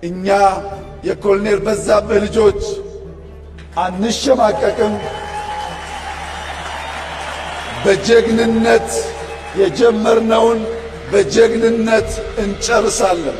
እኛ የኮሎኔል በዛብህ ልጆች አንሸማቀቅም። በጀግንነት የጀመርነውን በጀግንነት እንጨርሳለን።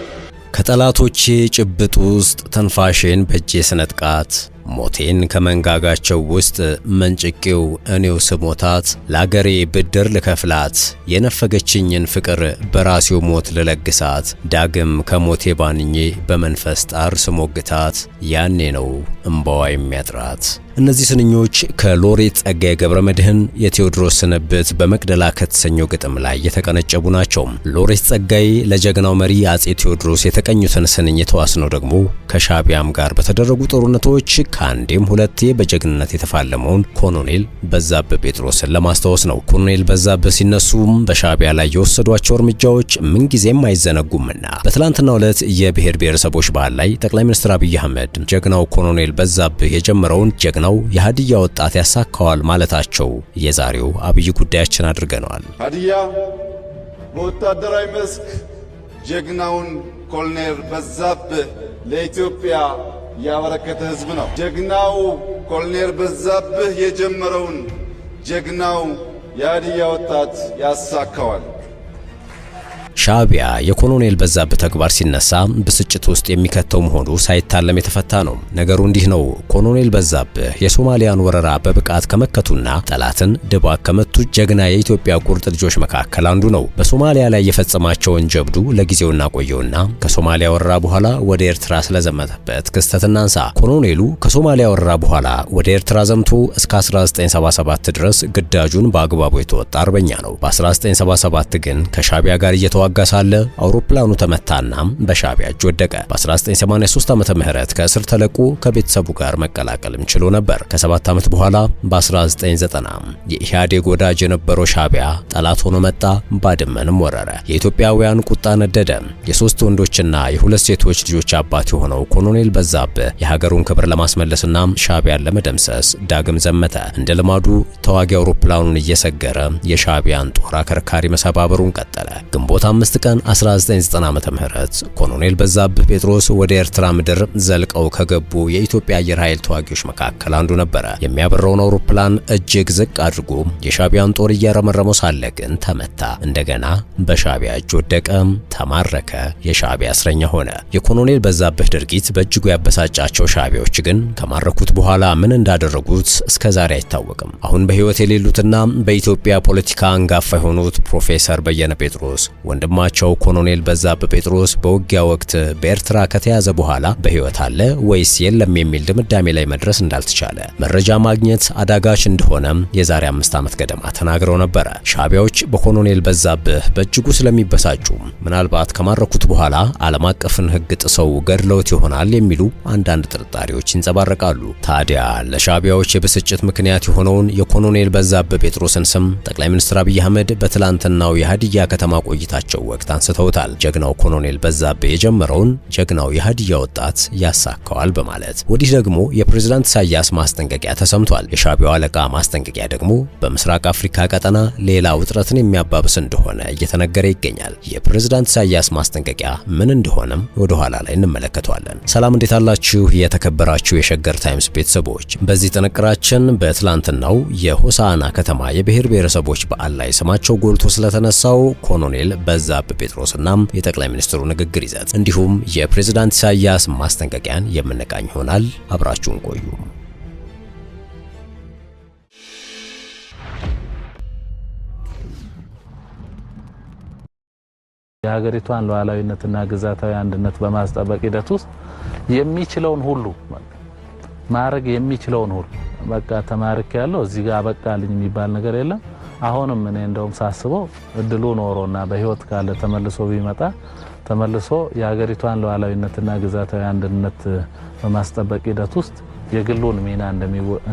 ከጠላቶቼ ጭብጥ ውስጥ ተንፋሼን በእጄ ስነጥቃት ሞቴን ከመንጋጋቸው ውስጥ መንጭቄው እኔው ስሞታት ለአገሬ ብድር ልከፍላት የነፈገችኝን ፍቅር በራሴው ሞት ልለግሳት ዳግም ከሞቴ ባንኜ በመንፈስ ጣር ስሞግታት ያኔ ነው እምባዋ የሚያጥራት። እነዚህ ስንኞች ከሎሬት ጸጋዬ ገብረመድህን የቴዎድሮስ ስንብት በመቅደላ ከተሰኘው ግጥም ላይ የተቀነጨቡ ናቸው። ሎሬት ጸጋዬ ለጀግናው መሪ አጼ ቴዎድሮስ የተቀኙትን ስንኝ የተዋስነው ደግሞ ከሻቢያም ጋር በተደረጉ ጦርነቶች ከአንዴም ሁለቴ በጀግንነት የተፋለመውን ኮሎኔል በዛብህ ጴጥሮስን ለማስታወስ ነው። ኮሎኔል በዛብህ ሲነሱም በሻቢያ ላይ የወሰዷቸው እርምጃዎች ምንጊዜም አይዘነጉምና በትላንትናው ዕለት የብሔር ብሔረሰቦች በዓል ላይ ጠቅላይ ሚኒስትር አብይ አህመድ ጀግናው ኮሎኔል በዛብህ የጀመረውን ጀግናው የሃዲያ ወጣት ያሳካዋል ማለታቸው የዛሬው አብይ ጉዳያችን አድርገናል። ሃዲያ በወታደራዊ መስክ ጀግናውን ኮሎኔል በዛብህ ለኢትዮጵያ ያበረከተ ህዝብ ነው። ጀግናው ኮሎኔል በዛብህ የጀመረውን ጀግናው የሃዲያ ወጣት ያሳካዋል። ሻቢያ የኮሎኔል በዛብህ ተግባር ሲነሳ ብስጭት ውስጥ የሚከተው መሆኑ ሳይታለም የተፈታ ነው። ነገሩ እንዲህ ነው። ኮሎኔል በዛብህ የሶማሊያን ወረራ በብቃት ከመከቱና ጠላትን ድባቅ ከመቱ ጀግና የኢትዮጵያ ቁርጥ ልጆች መካከል አንዱ ነው። በሶማሊያ ላይ የፈጸማቸውን ጀብዱ ለጊዜው እናቆየውና ከሶማሊያ ወረራ በኋላ ወደ ኤርትራ ስለዘመተበት ክስተት እናንሳ። ኮሎኔሉ ከሶማሊያ ወረራ በኋላ ወደ ኤርትራ ዘምቶ እስከ 1977 ድረስ ግዳጁን በአግባቡ የተወጣ አርበኛ ነው። በ1977 ግን ከሻቢያ ጋር እየተዋጋ ሳለ አውሮፕላኑ ተመታና በሻቢያ እጅ ወደቀ። በ1983 ዓመተ ምህረት ከእስር ተለቆ ከቤተሰቡ ጋር መቀላቀልም ችሎ ነበር። ከ7 ዓመት በኋላ በ1990 የኢህአዴግ ወዳጅ የነበረው ሻቢያ ጠላት ሆኖ መጣ፣ ባድመንም ወረረ። የኢትዮጵያውያን ቁጣ ነደደ። የሶስት ወንዶችና የሁለት ሴቶች ልጆች አባት የሆነው ኮሎኔል በዛብህ የሀገሩን ክብር ለማስመለስና ሻቢያን ለመደምሰስ ዳግም ዘመተ። እንደ ልማዱ ተዋጊ አውሮፕላኑን እየሰገረ የሻቢያን ጦር አከርካሪ መሰባበሩን ቀጠለ። ግንቦት 5 ቀን 1990 ዓመተ ምህረት ኮሎኔል በዛብህ ጴጥሮስ ወደ ኤርትራ ምድር ዘልቀው ከገቡ የኢትዮጵያ አየር ኃይል ተዋጊዎች መካከል አንዱ ነበረ። የሚያበረውን አውሮፕላን እጅግ ዝቅ አድርጎ የሻቢያን ጦር እያረመረመው ሳለ ግን ተመታ። እንደገና በሻቢያ እጅ ወደቀ፣ ተማረከ፣ የሻቢያ እስረኛ ሆነ። የኮሎኔል በዛብህ ድርጊት በእጅጉ ያበሳጫቸው ሻቢያዎች ግን ከማረኩት በኋላ ምን እንዳደረጉት እስከዛሬ አይታወቅም። አሁን በህይወት የሌሉትና በኢትዮጵያ ፖለቲካ አንጋፋ የሆኑት ፕሮፌሰር በየነ ጴጥሮስ ወንድማቸው ኮሎኔል በዛብህ ጴጥሮስ በውጊያ ወቅት በኤርትራ ከተያዘ በኋላ በህይወት አለ ወይስ የለም የሚል ድምዳሜ ላይ መድረስ እንዳልተቻለ መረጃ ማግኘት አዳጋች እንደሆነ የዛሬ 5 ዓመት ገደማ ተናግረው ነበር። ሻቢያዎች በኮሎኔል በዛብህ በእጅጉ ስለሚበሳጩ ምናልባት ከማረኩት በኋላ ዓለም አቀፍን ህግ ጥሰው ገድለውት ይሆናል የሚሉ አንዳንድ ጥርጣሬዎች ይንጸባረቃሉ። ታዲያ ለሻቢያዎች የብስጭት ምክንያት የሆነውን የኮሎኔል በዛብህ ጴጥሮስን ስም ጠቅላይ ሚኒስትር አብይ አህመድ በትላንትናው የሃዲያ ከተማ ቆይታቸው ወቅት አንስተውታል። ጀግናው ኮሎኔል በዛብህ የጀመረውን ጀግናው የሃዲያ ወጣት ያሳካዋል በማለት ወዲህ ደግሞ የፕሬዝዳንት ኢሳያስ ማስጠንቀቂያ ተሰምቷል። የሻቢያው አለቃ ማስጠንቀቂያ ደግሞ በምስራቅ አፍሪካ ቀጠና ሌላ ውጥረትን የሚያባብስ እንደሆነ እየተነገረ ይገኛል። የፕሬዝዳንት ኢሳያስ ማስጠንቀቂያ ምን እንደሆነም ወደ ኋላ ላይ እንመለከተዋለን። ሰላም፣ እንዴት አላችሁ የተከበራችሁ የሸገር ታይምስ ቤተሰቦች? በዚህ ጥንቅራችን በትላንትናው የሆሳዕና ከተማ የብሔር ብሔረሰቦች በዓል ላይ ስማቸው ጎልቶ ስለተነሳው ኮሎኔል በዛብህ ጴጥሮስና የጠቅላይ ሚኒስትሩ ንግግር ይዘት እንዲሁም የፕሬዝዳንት ኢሳያስ ማስጠንቀቂያን የምንቃኝ ይሆናል። አብራችሁን ቆዩ። የሀገሪቷን ሉዓላዊነትና ግዛታዊ አንድነት በማስጠበቅ ሂደት ውስጥ የሚችለውን ሁሉ ማድረግ የሚችለውን ሁሉ በቃ ተማርክ ያለው እዚህ ጋር በቃልኝ የሚባል ነገር የለም። አሁንም እኔ እንደውም ሳስበው እድሉ ኖሮና በህይወት ካለ ተመልሶ ቢመጣ ተመልሶ የሀገሪቷን ሉዓላዊነትና ግዛታዊ አንድነት በማስጠበቅ ሂደት ውስጥ የግሉን ሚና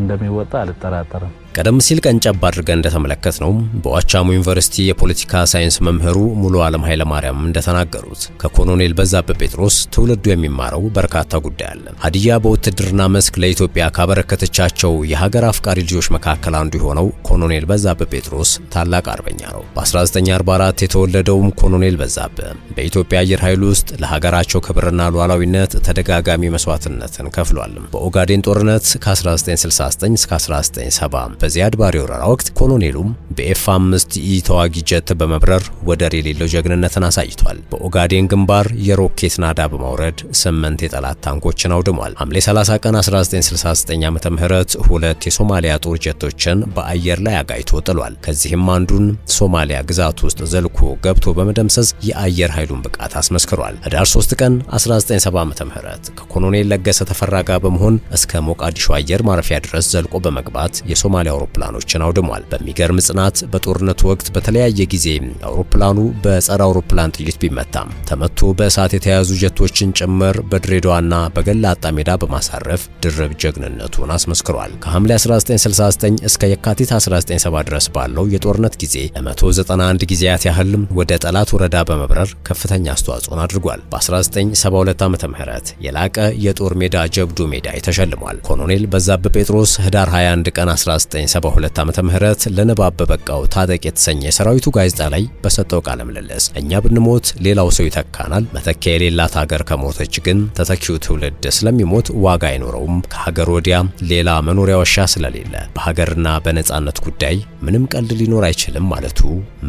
እንደሚወጣ አልጠራጠርም። ቀደም ሲል ቀንጨብ አድርገን እንደተመለከትነው በዋቻሞ ዩኒቨርሲቲ የፖለቲካ ሳይንስ መምህሩ ሙሉ ዓለም ኃይለ ማርያም እንደተናገሩት ከኮሎኔል በዛብህ ጴጥሮስ ትውልዱ የሚማረው በርካታ ጉዳይ አለ። ሀዲያ በውትድርና መስክ ለኢትዮጵያ ካበረከተቻቸው የሀገር አፍቃሪ ልጆች መካከል አንዱ የሆነው ኮሎኔል በዛብህ ጴጥሮስ ታላቅ አርበኛ ነው። በ1944 የተወለደውም ኮሎኔል በዛብህ በኢትዮጵያ አየር ኃይል ውስጥ ለሀገራቸው ክብርና ሉዓላዊነት ተደጋጋሚ መስዋዕትነትን ከፍሏል። በኦጋዴን ጦርነት ከ1969 እስከ 1970 በዚያድ ባሬ ወረራ ወቅት ኮሎኔሉም በኤፍ5 ኢ ተዋጊ ጀት በመብረር ወደር የሌለው ጀግንነትን አሳይቷል። በኦጋዴን ግንባር የሮኬት ናዳ በማውረድ 8 የጠላት ታንኮችን አውድሟል። ሐምሌ 30 ቀን 1969 ዓመተ ምህረት 2 የሶማሊያ ጦር ጀቶችን በአየር ላይ አጋይቶ ጥሏል። ከዚህም አንዱን ሶማሊያ ግዛት ውስጥ ዘልቆ ገብቶ በመደምሰስ የአየር ኃይሉን ብቃት አስመስክሯል። ህዳር 3 ቀን 1970 ዓመተ ምህረት ከኮሎኔል ለገሰ ተፈራ ጋር በመሆን እስከ ሞቃዲሾ አየር ማረፊያ ድረስ ዘልቆ በመግባት የሶማሊያ አውሮፕላኖችን አውድሟል። በሚገርም ጽናት በጦርነቱ ወቅት በተለያየ ጊዜ አውሮፕላኑ በጸረ አውሮፕላን ጥይት ቢመታም ተመቶ በእሳት የተያዙ ጀቶችን ጭምር በድሬዳዋና በገላጣ ሜዳ በማሳረፍ ድርብ ጀግንነቱን አስመስክሯል። ከሐምሌ 1969 እስከ የካቲት 1970 ድረስ ባለው የጦርነት ጊዜ ለ191 ጊዜያት ያህል ወደ ጠላት ወረዳ በመብረር ከፍተኛ አስተዋጽኦን አድርጓል። በ1972 ዓመተ ምህረት የላቀ የጦር ሜዳ ጀብዱ ሜዳይ ተሸልሟል። ኮሎኔል በዛብህ ጴጥሮስ ህዳር 21 ቀን 1972 ዓመተ ምህረት ለንባብ በበቃው ታጠቅ የተሰኘ የሰራዊቱ ጋዜጣ ላይ በሰጠው ቃለ ምልልስ እኛ ብንሞት ሌላው ሰው ይተካናል፣ መተኪያ የሌላት ሀገር ከሞተች ግን ተተኪው ትውልድ ስለሚሞት ዋጋ አይኖረውም፣ ከሀገር ወዲያ ሌላ መኖሪያ ዋሻ ስለሌለ በሀገርና በነጻነት ጉዳይ ምንም ቀልድ ሊኖር አይችልም ማለቱ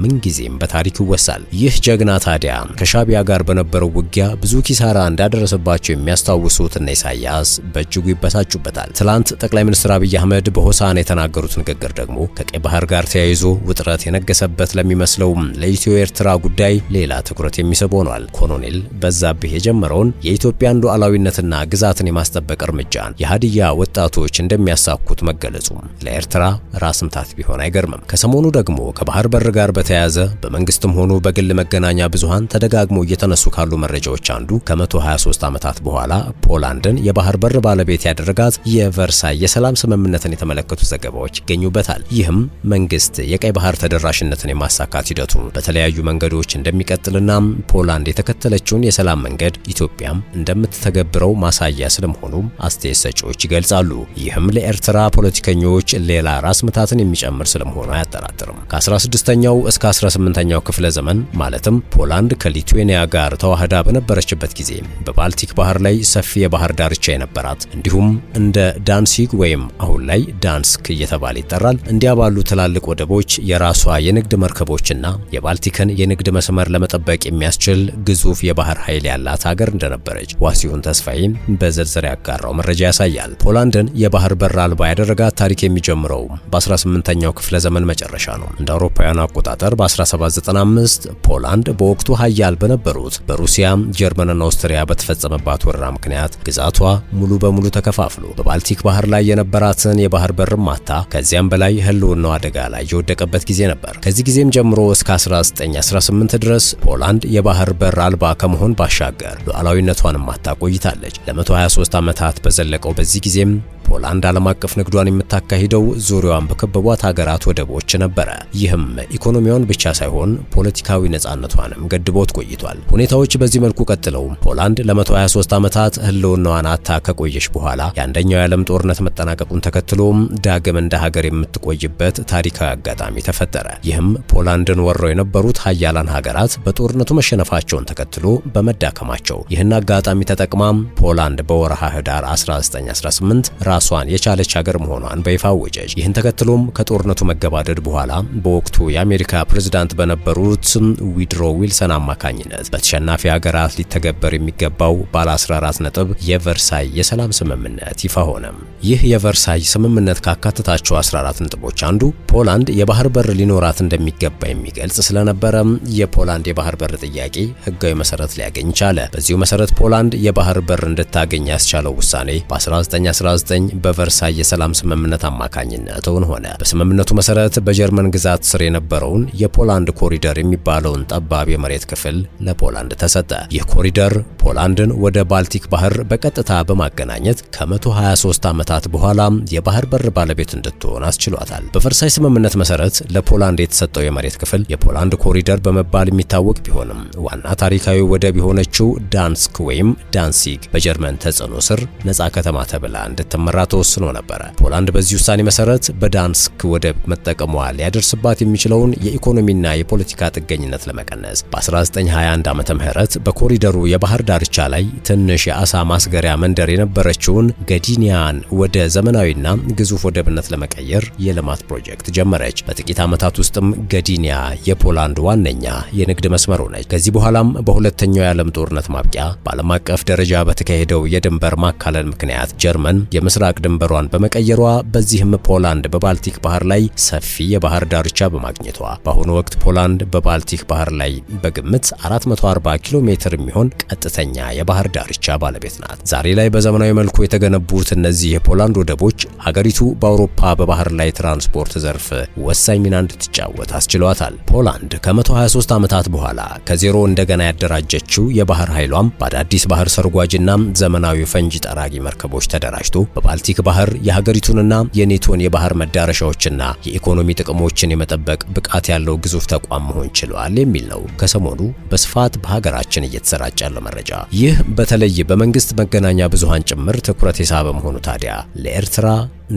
ምንጊዜም በታሪክ ይወሳል። ይህ ጀግና ታዲያ ከሻቢያ ጋር በነበረው ውጊያ ብዙ ኪሳራ እንዳደረሰባቸው የሚያስታውሱት እነ ኢሳያስ በእጅጉ ይበሳጩበታል። ትላንት ጠቅላይ ሚኒስትር አብይ አህመድ በሆሳና የተናገሩት ንግግር ደግሞ ከቀይ ባህር ጋር ተያይዞ ውጥረት የነገሰበት ለሚመስለው ለኢትዮ ኤርትራ ጉዳይ ሌላ ትኩረት የሚስብ ሆኗል። ኮሎኔል በዛብህ የጀመረውን የኢትዮጵያን ሉዓላዊነትና ግዛትን የማስጠበቅ እርምጃን የሀዲያ ወጣቶች እንደሚያሳኩት መገለጹ ለኤርትራ ራስ ምታት ቢሆን አይገርምም። ከሰሞኑ ደግሞ ከባህር በር ጋር በተያያዘ በመንግስትም ሆኖ በግል መገናኛ ብዙሃን ተደጋግሞ እየተነሱ ካሉ መረጃዎች አንዱ ከ123 ዓመታት በኋላ ፖላንድን የባህር በር ባለቤት ያደረጋት የቨርሳይ የሰላም ስምምነትን የተመለከቱ ዘገባዎች ይገኙበታል። ይህም መንግስት የቀይ ባህር ተደራሽነትን የማሳካት ሂደቱ በተለያዩ መንገዶች እንደሚቀጥልና ፖላንድ የተከተለችውን የሰላም መንገድ ኢትዮጵያም እንደምትተገብረው ማሳያ ስለመሆኑ አስተያየት ሰጪዎች ይገልጻሉ። ይህም ለኤርትራ ፖለቲከኞች ሌላ ራስ ምታትን የሚጨምር ስለመሆኑ አያጠራጥርም። ከ16ኛው እስከ 18ኛው ክፍለ ዘመን ማለትም ፖላንድ ከሊቱዌኒያ ጋር ተዋህዳ በነበረችበት ጊዜ በባልቲክ ባህር ላይ ሰፊ የባህር ዳርቻ የነበራት እንዲሁም እንደ ዳንሲግ ወይም አሁን ላይ ዳንስክ እየተባለ ይጠራል እንዲያ ባሉ ትላልቅ ወደቦች የራሷ የንግድ መርከቦችና የባልቲክን የንግድ መስመር ለመጠበቅ የሚያስችል ግዙፍ የባህር ኃይል ያላት ሀገር እንደነበረች ዋሲሁን ተስፋዬ በዝርዝር ያጋራው መረጃ ያሳያል። ፖላንድን የባህር በር አልባ ያደረጋት ታሪክ የሚጀምረው በ18ኛው ክፍለ ዘመን መጨረሻ ነው። እንደ አውሮፓውያን አቆጣጠር በ1795 ፖላንድ በወቅቱ ሀያል በነበሩት በሩሲያ፣ ጀርመንና አውስትሪያ በተፈጸመባት ወረራ ምክንያት ግዛቷ ሙሉ በሙሉ ተከፋፍሎ በባልቲክ ባህር ላይ የነበራትን የባህር በር ማታ ከዚያም በላይ ህልውናው አደጋ ላይ የወደቀበት ጊዜ ነበር። ከዚህ ጊዜም ጀምሮ እስከ 1918 ድረስ ፖላንድ የባህር በር አልባ ከመሆን ባሻገር ሉዓላዊነቷን ማታ ቆይታለች። ለ123 ዓመታት በዘለቀው በዚህ ጊዜም ፖላንድ ዓለም አቀፍ ንግዷን የምታካሂደው ዙሪያዋን በከበቧት ሀገራት ወደቦች ነበረ። ይህም ኢኮኖሚዋን ብቻ ሳይሆን ፖለቲካዊ ነጻነቷንም ገድቦት ቆይቷል። ሁኔታዎች በዚህ መልኩ ቀጥለው ፖላንድ ለ123 ዓመታት ህልውናዋን አታ ከቆየች በኋላ የአንደኛው የዓለም ጦርነት መጠናቀቁን ተከትሎ ዳግም እንደ ሀገር የምትቆይበት ታሪካዊ አጋጣሚ ተፈጠረ። ይህም ፖላንድን ወረው የነበሩት ሀያላን ሀገራት በጦርነቱ መሸነፋቸውን ተከትሎ በመዳከማቸው ይህን አጋጣሚ ተጠቅማም ፖላንድ በወርሃ ህዳር 1918 ራሷን የቻለች ሀገር መሆኗን በይፋ አወጀች። ይህን ተከትሎም ከጦርነቱ መገባደድ በኋላ በወቅቱ የአሜሪካ ፕሬዝዳንት በነበሩት ዊድሮ ዊልሰን አማካኝነት በተሸናፊ ሀገራት ሊተገበር የሚገባው ባለ 14 ነጥብ የቨርሳይ የሰላም ስምምነት ይፋ ሆነ። ይህ የቨርሳይ ስምምነት ካካተታቸው 14 ነጥቦች አንዱ ፖላንድ የባህር በር ሊኖራት እንደሚገባ የሚገልጽ ስለነበረ የፖላንድ የባህር በር ጥያቄ ህጋዊ መሰረት ሊያገኝ ቻለ። በዚሁ መሰረት ፖላንድ የባህር በር እንድታገኝ ያስቻለው ውሳኔ በ1919 1949 በቨርሳይ የሰላም ስምምነት አማካኝነት ሆነ። በስምምነቱ መሰረት በጀርመን ግዛት ስር የነበረውን የፖላንድ ኮሪደር የሚባለውን ጠባብ የመሬት ክፍል ለፖላንድ ተሰጠ። ይህ ኮሪደር ፖላንድን ወደ ባልቲክ ባህር በቀጥታ በማገናኘት ከ123 ዓመታት በኋላ የባህር በር ባለቤት እንድትሆን አስችሏታል። በቨርሳይ ስምምነት መሰረት ለፖላንድ የተሰጠው የመሬት ክፍል የፖላንድ ኮሪደር በመባል የሚታወቅ ቢሆንም ዋና ታሪካዊ ወደብ የሆነችው ዳንስክ ወይም ዳንሲግ በጀርመን ተጽዕኖ ስር ነፃ ከተማ ተብላ እንድትመራ ተወስኖ ነበር። ፖላንድ በዚህ ውሳኔ መሰረት በዳንስክ ወደብ መጠቀሟ ሊያደርስባት የሚችለውን የኢኮኖሚና የፖለቲካ ጥገኝነት ለመቀነስ በ1921 ዓመተ ምህረት በኮሪደሩ የባህር ዳርቻ ላይ ትንሽ የአሳ ማስገሪያ መንደር የነበረችውን ገዲኒያን ወደ ዘመናዊና ግዙፍ ወደብነት ለመቀየር የልማት ፕሮጀክት ጀመረች። በጥቂት ዓመታት ውስጥም ገዲኒያ የፖላንድ ዋነኛ የንግድ መስመር ሆነች። ከዚህ በኋላም በሁለተኛው የዓለም ጦርነት ማብቂያ በዓለም አቀፍ ደረጃ በተካሄደው የድንበር ማካለል ምክንያት ጀርመን የምስራቅ ድንበሯን በመቀየሯ በዚህም ፖላንድ በባልቲክ ባህር ላይ ሰፊ የባህር ዳርቻ በማግኘቷ በአሁኑ ወቅት ፖላንድ በባልቲክ ባህር ላይ በግምት 440 ኪሎ ሜትር የሚሆን ቀጥተኛ የባህር ዳርቻ ባለቤት ናት። ዛሬ ላይ በዘመናዊ መልኩ የተገነቡት እነዚህ የፖላንድ ወደቦች ሀገሪቱ በአውሮፓ በባህር ላይ ትራንስፖርት ዘርፍ ወሳኝ ሚና እንድትጫወት አስችሏታል። ፖላንድ ከ123 ዓመታት በኋላ ከዜሮ እንደገና ያደራጀችው የባህር ኃይሏም በአዳዲስ ባህር ሰርጓጅና ዘመናዊ ፈንጂ ጠራጊ መርከቦች ተደራጅቶ በባልቲክ ባህር የሀገሪቱንና የኔቶን የባህር መዳረሻዎችና የኢኮኖሚ ጥቅሞችን የመጠበቅ ብቃት ያለው ግዙፍ ተቋም መሆን ችሏል የሚል ነው ከሰሞኑ በስፋት በሀገራችን እየተሰራጨ ያለው መረጃ። ይህ በተለይ በመንግስት መገናኛ ብዙሃን ጭምር ትኩረት የሳበ መሆኑ ታዲያ ለኤርትራ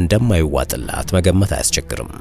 እንደማይዋጥላት መገመት አያስቸግርም።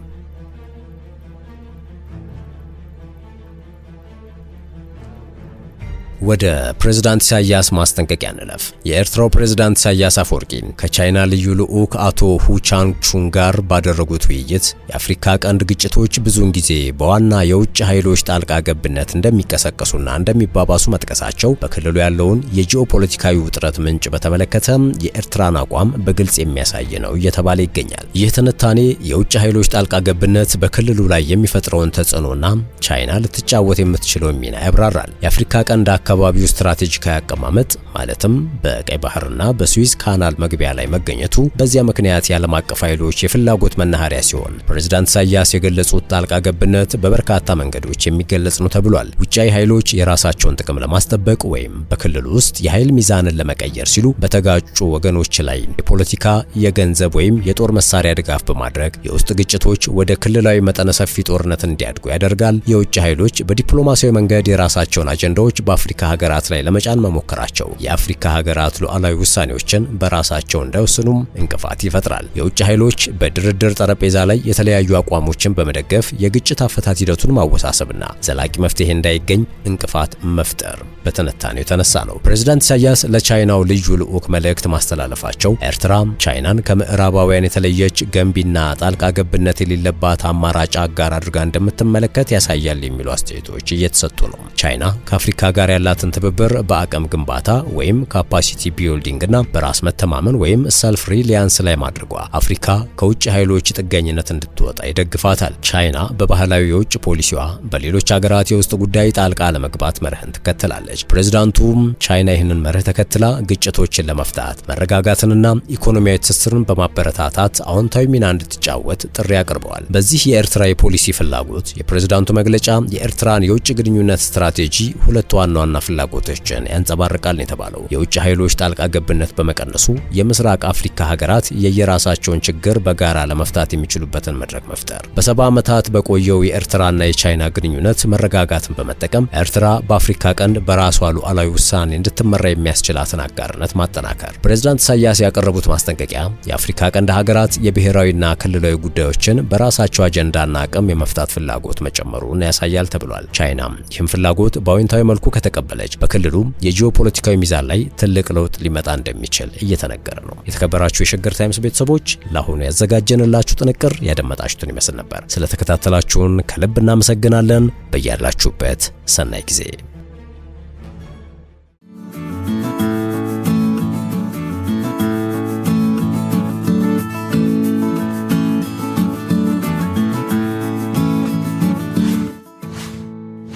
ወደ ፕሬዝዳንት ኢሳያስ ማስጠንቀቂያ እንለፍ። የኤርትራው ፕሬዝዳንት ኢሳያስ አፈወርቂ ከቻይና ልዩ ልዑክ አቶ ሁ ቻንቹን ጋር ባደረጉት ውይይት የአፍሪካ ቀንድ ግጭቶች ብዙውን ጊዜ በዋና የውጭ ኃይሎች ጣልቃ ገብነት እንደሚቀሰቀሱና እንደሚባባሱ መጥቀሳቸው በክልሉ ያለውን የጂኦፖለቲካዊ ውጥረት ምንጭ በተመለከተ የኤርትራን አቋም በግልጽ የሚያሳይ ነው እየተባለ ይገኛል። ይህ ትንታኔ የውጭ ኃይሎች ጣልቃ ገብነት በክልሉ ላይ የሚፈጥረውን ተጽዕኖና ቻይና ልትጫወት የምትችለውን ሚና ያብራራል። የአፍሪካ ቀንድ አካባቢው ስትራቴጂካዊ አቀማመጥ ማለትም በቀይ ባህርና በስዊዝ ካናል መግቢያ ላይ መገኘቱ በዚያ ምክንያት የዓለም አቀፍ ኃይሎች የፍላጎት መናኸሪያ ሲሆን ፕሬዝዳንት ኢሳያስ የገለጹት ጣልቃ ገብነት በበርካታ መንገዶች የሚገለጽ ነው ተብሏል። ውጫዊ ኃይሎች የራሳቸውን ጥቅም ለማስጠበቅ ወይም በክልሉ ውስጥ የኃይል ሚዛንን ለመቀየር ሲሉ በተጋጩ ወገኖች ላይ የፖለቲካ፣ የገንዘብ ወይም የጦር መሳሪያ ድጋፍ በማድረግ የውስጥ ግጭቶች ወደ ክልላዊ መጠነ ሰፊ ጦርነት እንዲያድጉ ያደርጋል። የውጭ ኃይሎች በዲፕሎማሲያዊ መንገድ የራሳቸውን አጀንዳዎች በአፍሪካ ሀገራት ላይ ለመጫን መሞከራቸው የአፍሪካ ሀገራት ሉዓላዊ ውሳኔዎችን በራሳቸው እንዳይወስኑም እንቅፋት ይፈጥራል። የውጭ ኃይሎች በድርድር ጠረጴዛ ላይ የተለያዩ አቋሞችን በመደገፍ የግጭት አፈታት ሂደቱን ማወሳሰብና ዘላቂ መፍትሄ እንዳይገኝ እንቅፋት መፍጠር በትንታኔው የተነሳ ነው። ፕሬዝዳንት ኢሳያስ ለቻይናው ልዩ ልዑክ መልእክት ማስተላለፋቸው ኤርትራ ቻይናን ከምዕራባውያን የተለየች ገንቢና ጣልቃ ገብነት የሌለባት አማራጭ አጋር አድርጋ እንደምትመለከት ያሳያል የሚሉ አስተያየቶች እየተሰጡ ነው። ቻይና ከአፍሪካ ጋር ያላትን ትብብር በአቅም ግንባታ ወይም ካፓሲቲ ቢልዲንግና በራስ መተማመን ወይም ሰልፍ ሪሊያንስ ላይ ማድረጓ አፍሪካ ከውጭ ኃይሎች ጥገኝነት እንድትወጣ ይደግፋታል። ቻይና በባህላዊ የውጭ ፖሊሲዋ በሌሎች ሀገራት የውስጥ ጉዳይ ጣልቃ ለመግባት መርህን ትከተላለች። ፕሬዝዳንቱም ቻይና ይህንን መርህ ተከትላ ግጭቶችን ለመፍታት መረጋጋትንና ኢኮኖሚያዊ ትስስርን በማበረታታት አዎንታዊ ሚና እንድትጫወት ጥሪ አቅርበዋል። በዚህ የኤርትራ የፖሊሲ ፍላጎት የፕሬዝዳንቱ መግለጫ የኤርትራን የውጭ ግንኙነት ስትራቴጂ ሁለት ዋና ፍላጎቶችን ያንጸባርቃል የተባለው የውጭ ኃይሎች ጣልቃ ገብነት በመቀነሱ የምስራቅ አፍሪካ ሀገራት የየራሳቸውን ችግር በጋራ ለመፍታት የሚችሉበትን መድረክ መፍጠር፣ በ70 ዓመታት በቆየው የኤርትራና የቻይና ግንኙነት መረጋጋትን በመጠቀም ኤርትራ በአፍሪካ ቀንድ በራሷ ሉዓላዊ ውሳኔ እንድትመራ የሚያስችላትን አጋርነት ማጠናከር። ፕሬዝዳንት ኢሳያስ ያቀረቡት ማስጠንቀቂያ የአፍሪካ ቀንድ ሀገራት የብሔራዊና ክልላዊ ጉዳዮችን በራሳቸው አጀንዳና አቅም የመፍታት ፍላጎት መጨመሩን ያሳያል ተብሏል። ቻይና ይህም ፍላጎት በአዎንታዊ መልኩ ከተቀበለች በክልሉ የጂኦፖለቲካዊ ሚዛን ላይ ትልቅ ለውጥ ሊመጣ እንደሚችል እየተነገረ ነው። የተከበራችሁ የሸገር ታይምስ ቤተሰቦች ለአሁኑ ያዘጋጀንላችሁ ጥንቅር ያደመጣችሁትን ይመስል ነበር። ስለተከታተላችሁን ከልብ እናመሰግናለን። በያላችሁበት ሰናይ ጊዜ።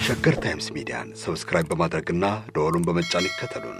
ሸገር ታይምስ ሚዲያን ሰብስክራይብ በማድረግና ደወሉን በመጫን ይከተሉን።